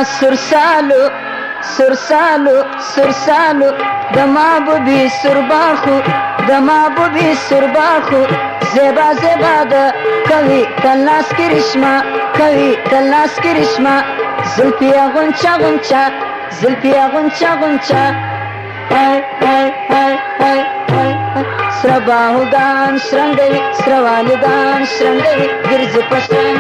سرسالو سرسالو سرسالو د محبوبي سرباخو د محبوبي سرباخو زیبا زیبا د کوي تلاس کرشما کوي تلاس کرشما زلفیا غنچا غنچا زلفیا غنچا غنچا های های های های های سره باهودان شرنګي سره والدان شرنګي ګرځي پښتن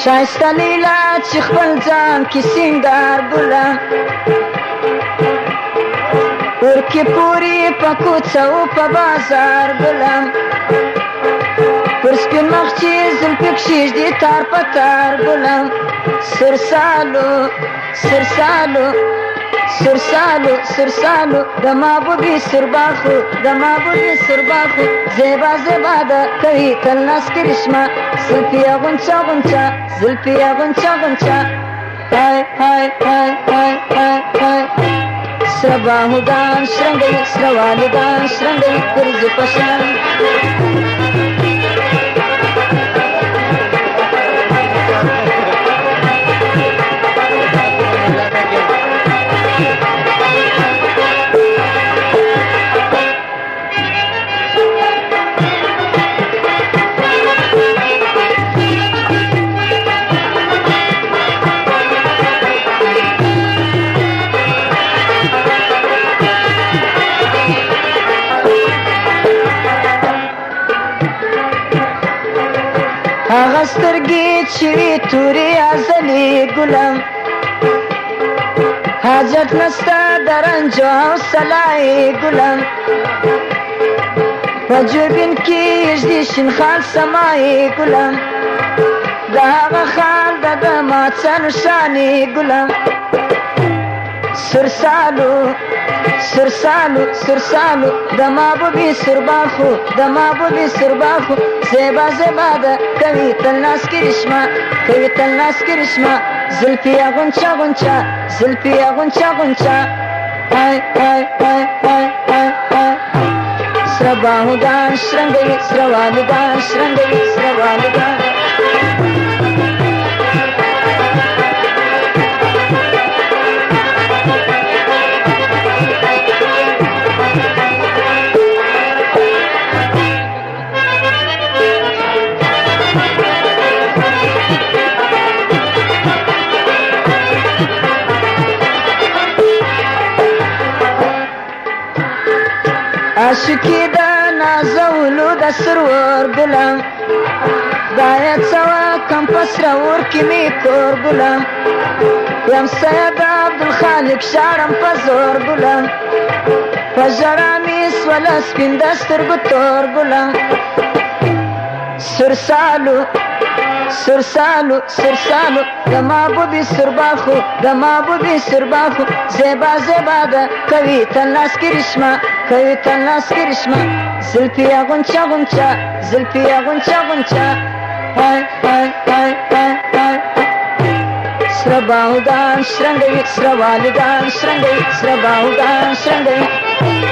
شایسته لیلا چې خپل ځان کې سینګار ګله ورکې پورې په کوڅه او په بازار ګلم پر سپین مخ چې زلفې کښېږدي تار په تار ګلم سرسالو سرسالو سرسالو سرسالو د محبوبي سرباخو د محبوبي سرباخو زیبا زیبا ده کوي تلاس کرشما زلفیا غنچا غنچا زلفیا غنچا غنچا های های های های های های سره باهودان شرنګي سره والدان شرنګي ګرځي پښتن هغه سترګې چې تورې ازلې ګلم حاجت نسته د رنجو حوصله یې ګلم په جوبین کې ږدي شین خال سما یې ګلم د هغه خال د ده ما څه نښان یې ګلم سرسالو سرسالو سرسالو د محبوبي سرباخو د محبوبي سرباخو زیبا زیبا ده کوي تلاس کرشما کوي تلاس کرشما زلفیا غنچا غنچا زلفیا غنچا غنچا های های های های های های سره باهودان شرنګي سره والدان شرنګي سره والدان عاشقی د نازولو د سرور ګلم باید سوا کم په سره اور کې مې کور ګلم یم سید عبدالخالق شاړم په زور ګلم په ژړا مې سوله سپین د سترګو تور ګلم سرسالو سرسالو سرسالو د محبوبي سرباخو د محبوبي سرباخو زیبا زیبا ده کوي تلاس کرشما کوي تلاس کرشما زلفیا غنچا غنچا زلفیا غنچا غنچا های های های های های سره باهودان شرنګي سره والدان شرنګي سره باهودان شرنګي